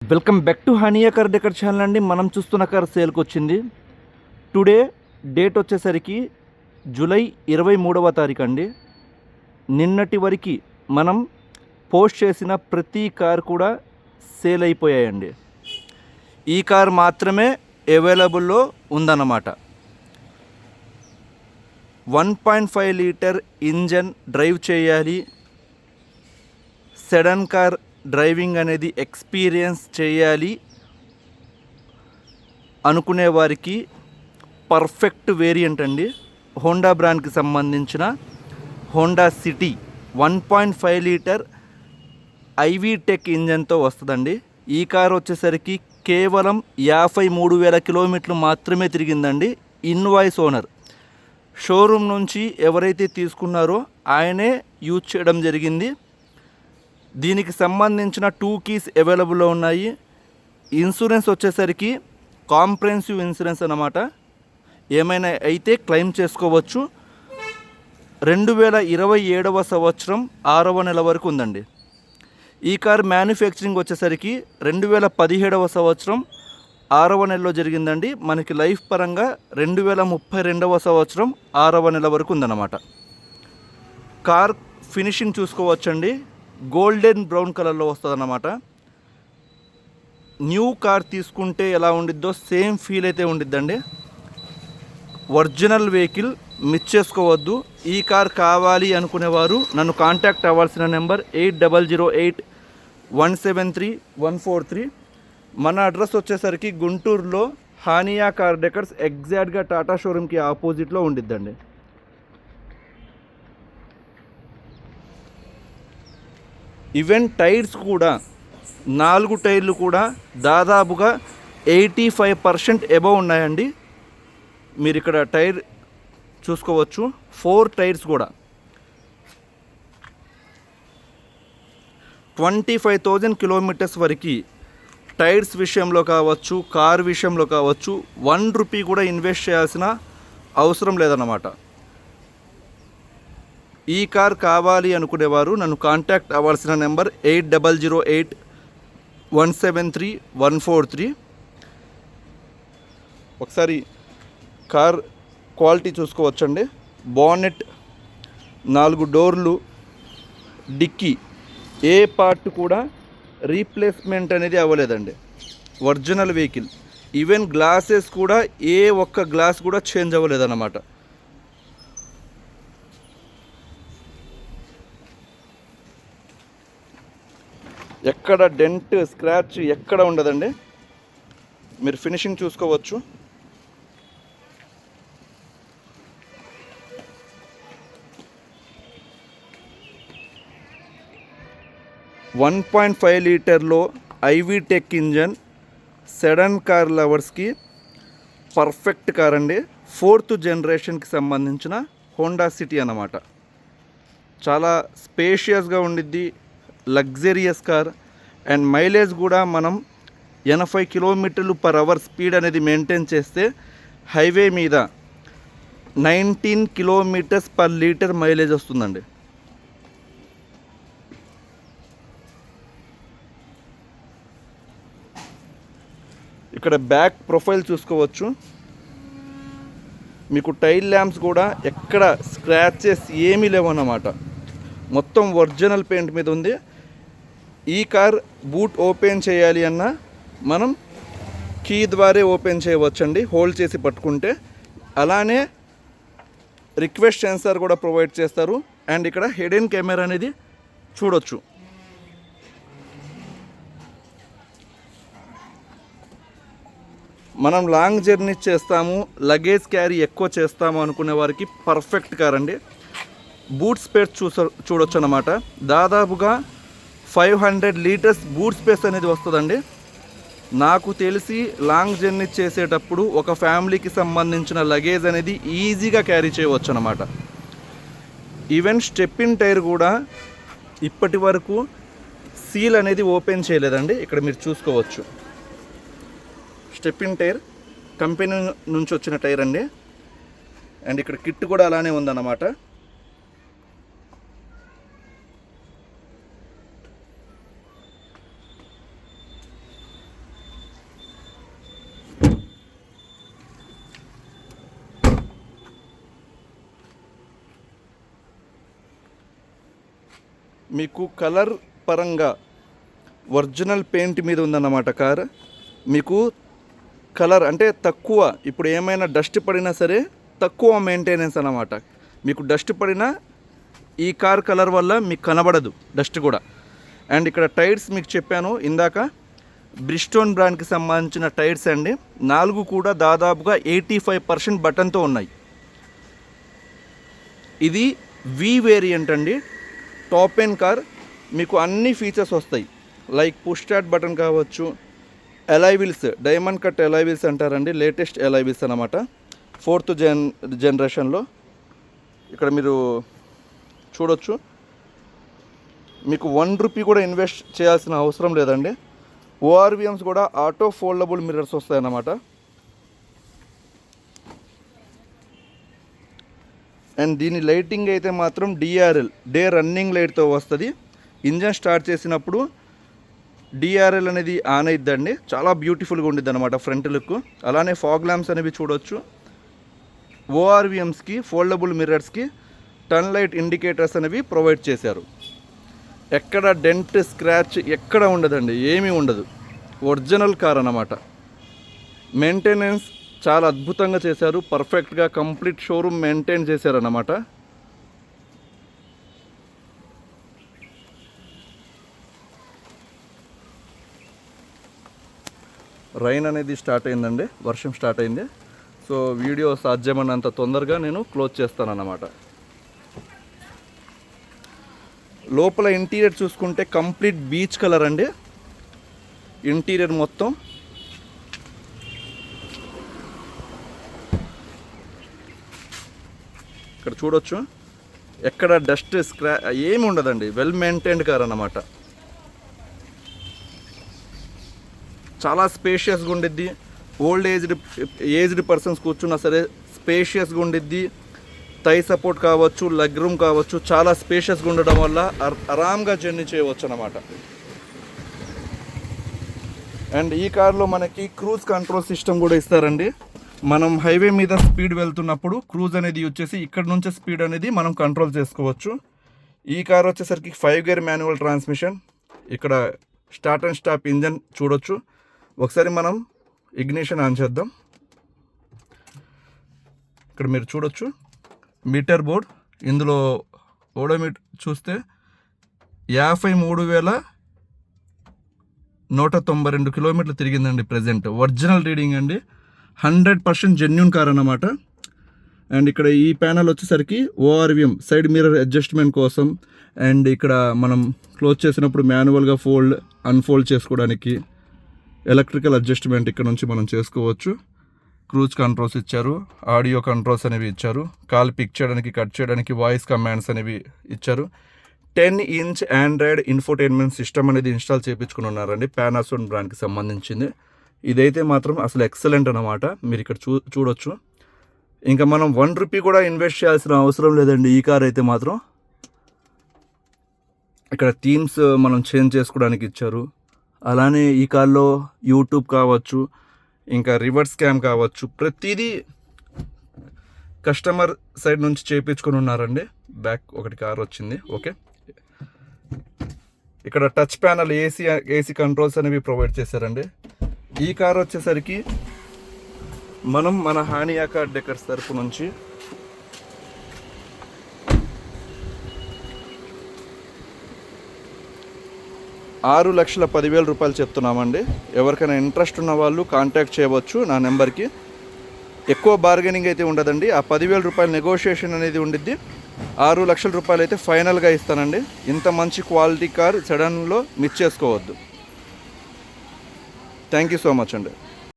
Welcome back to Hania car decor channel అండి. మనం చూస్తున్న కార్ సేల్కి వచ్చింది. టుడే డేట్ వచ్చేసరికి జూలై 23వ తారీఖు అండి. నిన్నటి వరకు మనం పోస్ట్ చేసిన ప్రతి కార్ కూడా సేల్ అయిపోయాయండి. ఈ కార్ మాత్రమే అవైలబుల్లో ఉందన్నమాట. 1.5 లీటర్ ఇంజన్ డ్రైవ్ చేయాలి, సెడన్ కార్ డ్రైవింగ్ అనేది ఎక్స్పీరియన్స్ చేయాలి అనుకునే వారికి పర్ఫెక్ట్ వేరియంట్ అండి. హోండా బ్రాండ్కి సంబంధించిన Honda City 1.5 litre i-VTEC ఇంజన్తో వస్తుందండి. ఈ కార్ వచ్చేసరికి కేవలం 53,000 కిలోమీటర్లు మాత్రమే తిరిగిందండి. ఇన్వాయిస్ ఓనర్ షోరూమ్ నుంచి ఎవరైతే తీసుకున్నారో ఆయనే యూజ్ చేయడం జరిగింది. దీనికి సంబంధించిన 2 కీస్ అవైలబుల్లో ఉన్నాయి. ఇన్సూరెన్స్ వచ్చేసరికి కాంప్రహెన్సివ్ ఇన్సూరెన్స్ అన్నమాట. ఏమైనా అయితే క్లెయిమ్ చేసుకోవచ్చు. 2027వ సంవత్సరం 6వ నెల వరకు ఉందండి. ఈ కార్ మ్యానుఫ్యాక్చరింగ్ వచ్చేసరికి 2017వ సంవత్సరం 6వ నెలలో జరిగిందండి. మనకి లైఫ్ పరంగా 2032వ సంవత్సరం 6వ నెల వరకు ఉందన్నమాట. కార్ ఫినిషింగ్ చూసుకోవచ్చండి. గోల్డెన్ బ్రౌన్ కలర్లో వస్తుంది అన్నమాట. న్యూ కార్ తీసుకుంటే ఎలా ఉండిద్దో సేమ్ ఫీల్ అయితే ఉండిద్దండి. ఒరిజినల్ వెహికల్ మిస్ చేసుకోవద్దు. ఈ కార్ కావాలి అనుకునేవారు నన్ను కాంటాక్ట్ అవ్వాల్సిన నెంబర్ 8008173143. మన అడ్రస్ వచ్చేసరికి గుంటూరులో హానియా కార్ డెకర్స్ ఎగ్జాక్ట్గా టాటా షోరూమ్కి ఆపోజిట్లో ఉండిద్దండి. ఈవెన్ టైర్స్ కూడా 4 టైర్లు కూడా దాదాపుగా 85% ఎబవ్ ఉన్నాయండి. మీరు ఇక్కడ టైర్ చూసుకోవచ్చు. 4 టైర్స్ కూడా 25,000 కిలోమీటర్స్ వరకు టైర్స్ విషయంలో కావచ్చు, కార్ విషయంలో కావచ్చు, 1 రూపీ కూడా ఇన్వెస్ట్ చేయాల్సిన అవసరం లేదన్నమాట. ఈ కార్ కావాలి అనుకునేవారు నన్ను కాంటాక్ట్ అవ్వాల్సిన నెంబర్ 8008173143. ఒకసారి కార్ క్వాలిటీ చూసుకోవచ్చండి. బానెట్, 4 డోర్లు, డిక్కీ ఏ పార్ట్ కూడా రీప్లేస్మెంట్ అనేది అవ్వలేదండి. Original vehicle. ఈవెన్ గ్లాసెస్ కూడా ఏ ఒక్క గ్లాస్ కూడా చేంజ్ అవ్వలేదన్నమాట. ఎక్కడ డెంట్, స్క్రాచ్ ఎక్కడ ఉండదండి. మీరు ఫినిషింగ్ చూసుకోవచ్చు. .5 లీటర్లో i-VTEC engine sedan car లవర్స్కి పర్ఫెక్ట్ కార్ అండి. 4th జనరేషన్కి సంబంధించిన హోండా సిటీ అన్నమాట. చాలా స్పేషియస్గా ఉండిద్ది. లగ్జరియస్ కార్ అండ్ మైలేజ్ కూడా మనం 80 km/h స్పీడ్ అనేది మెయింటైన్ చేస్తే హైవే మీద 19 km/లీటర్ మైలేజ్ వస్తుందండి. ఇక్కడ బ్యాక్ ప్రొఫైల్ చూసుకోవచ్చు. మీకు టైల్ ల్యాంప్స్ కూడా ఎక్కడ స్క్రాచెస్ ఏమీ లేవన్నమాట. మొత్తం ఒరిజినల్ పెయింట్ మీద ఉంది. ఈ కార్ బూట్ ఓపెన్ చేయాలి అన్నా మనం కీ ద్వారా ఓపెన్ చేయవచ్చండి, హోల్డ్ చేసి పట్టుకుంటే. అలానే రిక్వెస్ట్ సెన్సార్ కూడా ప్రొవైడ్ చేస్తారు. అండ్ ఇక్కడ హిడెన్ కెమెరా అనేది చూడొచ్చు. మనం లాంగ్ జర్నీ చేస్తాము, లగేజ్ క్యారీ ఎక్కువ చేస్తాము అనుకునే వారికి పర్ఫెక్ట్ కార్ అండి. బూట్ స్పేస్ చూడొచ్చు అన్నమాట. దాదాపుగా 500 లీటర్స్ బూట్ స్పేస్ అనేది వస్తుందండి. నాకు తెలిసి లాంగ్ జర్నీ చేసేటప్పుడు ఒక ఫ్యామిలీకి సంబంధించిన లగేజ్ అనేది ఈజీగా క్యారీ చేయవచ్చు అన్నమాట. ఈవెన్ స్టెప్పిన్ టైర్ కూడా ఇప్పటి వరకు సీల్ అనేది ఓపెన్ చేయలేదండి. ఇక్కడ మీరు చూసుకోవచ్చు. స్టెప్పిన్ టైర్ కంపెనీ నుంచి వచ్చిన టైర్ అండి. అండ్ ఇక్కడ కిట్ కూడా అలానే ఉందన్నమాట. మీకు కలర్ పరంగా ఒరిజినల్ పెయింట్ మీద ఉందన్నమాట కార్. మీకు కలర్ అంటే తక్కువ, ఇప్పుడు ఏమైనా డస్ట్ పడినా సరే తక్కువ మెయింటెనెన్స్ అన్నమాట. మీకు డస్ట్ పడినా ఈ కార్ కలర్ వల్ల మీకు కనబడదు డస్ట్ కూడా. అండ్ ఇక్కడ టైర్స్ మీకు చెప్పాను ఇందాక, బ్రిస్టోన్ బ్రాండ్కి సంబంధించిన టైర్స్ అండి. 4 కూడా దాదాపుగా 85% బటన్తో ఉన్నాయి. ఇది వి వేరియంట్ అండి, టాప్ ఎండ్ కార్. మీకు అన్ని ఫీచర్స్ వస్తాయి, లైక్ పుష్ స్టార్ట్ బటన్ కావచ్చు, alloy wheels, diamond cut alloy wheels అంటారండి, లేటెస్ట్ ఎలాయ్ వీల్స్ అన్నమాట, 4th జనరేషన్లో. ఇక్కడ మీరు చూడొచ్చు, మీకు 1 రూపీ కూడా ఇన్వెస్ట్ చేయాల్సిన అవసరం లేదండి. ఓఆర్విఎమ్స్ కూడా ఆటో ఫోల్డబుల్ మిర్రర్స్ వస్తాయన్నమాట. అండ్ దీని లైటింగ్ అయితే మాత్రం డిఆర్ఎల్, డే రన్నింగ్ లైట్తో వస్తుంది. ఇంజన్ స్టార్ట్ చేసినప్పుడు డిఆర్ఎల్ అనేది ఆన్ అయిద్దండి. చాలా బ్యూటిఫుల్గా ఉండిద్ది అనమాట ఫ్రంట్ లుక్. అలానే ఫాగ్ ల్యాంప్స్ అనేవి చూడొచ్చు. ఓఆర్విఎమ్స్కి ఫోల్డబుల్ మిర్రర్స్కి టర్న్ లైట్ ఇండికేటర్స్ అనేవి ప్రొవైడ్ చేశారు. ఎక్కడ డెంట్ స్క్రాచ్ ఎక్కడ ఉండదండి, ఏమీ ఉండదు. ఒరిజినల్ కార్ అన్నమాట. మెయింటెనెన్స్ చాలా అద్భుతంగా చేశారు, పర్ఫెక్ట్గా కంప్లీట్ షోరూమ్ మెయింటైన్ చేశారన్నమాట. రైన్ అనేది స్టార్ట్ అయిందండి, వర్షం స్టార్ట్ అయింది. సో వీడియో సాధ్యమైనంత తొందరగా నేను క్లోజ్ చేస్తానన్నమాట. లోపల ఇంటీరియర్ చూసుకుంటే కంప్లీట్ బీచ్ కలర్ అండి ఇంటీరియర్ మొత్తం. ఇక్కడ చూడొచ్చు, ఎక్కడ డస్ట్ ఏమి ఉండదండి, వెల్ మెయింటైన్డ్ కార్ అన్నమాట. చాలా స్పేషియస్గా ఉండిద్ది. ఏజ్డ్ పర్సన్స్ కూర్చున్నా సరే స్పేషియస్గా ఉండిద్ది. థై సపోర్ట్ కావచ్చు, లెగ్ రూమ్ కావచ్చు, చాలా స్పేషియస్గా ఉండడం వల్ల ఆరాంగా జర్నీ చేయవచ్చు అన్నమాట. అండ్ ఈ కార్లో మనకి క్రూజ్ కంట్రోల్ సిస్టమ్ కూడా ఇస్తారండి. మనం హైవే మీద స్పీడ్ వెళ్తున్నప్పుడు క్రూజ్ అనేది వచ్చేసి ఇక్కడ నుంచి స్పీడ్ అనేది మనం కంట్రోల్ చేసుకోవచ్చు. ఈ కార్ వచ్చేసరికి 5 గేర్ మాన్యువల్ ట్రాన్స్మిషన్. ఇక్కడ స్టార్ట్ అండ్ స్టాప్ ఇంజన్ చూడొచ్చు. ఒకసారి మనం ఇగ్నిషన్ ఆన్ చేద్దాం. ఇక్కడ మీరు చూడొచ్చు మీటర్ బోర్డ్. ఇందులో ఓడోమీటర్ చూస్తే 53,192 కిలోమీటర్లు తిరిగిందండి ప్రజెంట్. ఒరిజినల్ రీడింగ్ అండి, 100% జెన్యూన్ కార్ అన్నమాట. అండ్ ఇక్కడ ఈ ప్యానల్ వచ్చేసరికి ఓఆర్విఎం సైడ్ మిర్రర్ అడ్జస్ట్మెంట్ కోసం. అండ్ ఇక్కడ మనం క్లోజ్ చేసినప్పుడు మాన్యువల్గా అన్ఫోల్డ్ చేసుకోవడానికి ఎలక్ట్రికల్ అడ్జస్ట్మెంట్ ఇక్కడ నుంచి మనం చేసుకోవచ్చు. క్రూజ్ కంట్రోల్స్ ఇచ్చారు, ఆడియో కంట్రోల్స్ అనేవి ఇచ్చారు, కాల్ పిక్ చేయడానికి, కట్ చేయడానికి వాయిస్ కమాండ్స్ అనేవి ఇచ్చారు. 10-inch ఆండ్రాయిడ్ ఇన్ఫోటైన్మెంట్ సిస్టమ్ అనేది ఇన్స్టాల్ చేయించుకుని ఉన్నారండి, పానాసోనిక్ బ్రాండ్కి సంబంధించింది. ఇదైతే మాత్రం అసలు ఎక్సలెంట్ అన్నమాట. మీరు ఇక్కడ చూడొచ్చు. ఇంకా మనం 1 రూపీ కూడా ఇన్వెస్ట్ చేయాల్సిన అవసరం లేదండి ఈ కార్ అయితే మాత్రం. ఇక్కడ థీమ్స్ మనం చేంజ్ చేసుకోవడానికి ఇచ్చారు. అలానే ఈ కార్లో యూట్యూబ్ కావచ్చు, ఇంకా రివర్స్ క్యామ్ కావచ్చు, ప్రతిదీ కస్టమర్ సైడ్ నుంచి చేయించుకొని ఉన్నారండి. బ్యాక్ ఒకటి కార్ వచ్చింది, ఓకే. ఇక్కడ టచ్ ప్యానల్, ఏసీ కంట్రోల్స్ అనేవి ప్రొవైడ్ చేశారండి. ఈ కార్ వచ్చేసరికి మనం మన హానియా కార్ డెకర్స్ తరపు నుంచి ₹6,10,000 చెప్తున్నామండి. ఎవరికైనా ఇంట్రెస్ట్ ఉన్న వాళ్ళు కాంటాక్ట్ చేయవచ్చు నా నెంబర్కి. ఎక్కువ బార్గెనింగ్ అయితే ఉండదండి. ఆ ₹10,000 నెగోషియేషన్ అనేది ఉండిద్ది. ₹6,00,000 అయితే ఫైనల్గా ఇస్తానండి. ఇంత మంచి క్వాలిటీ కార్ సెడాన్లో మిస్ చేసుకోవద్దు. థ్యాంక్ యూ సో మచ్ అండి.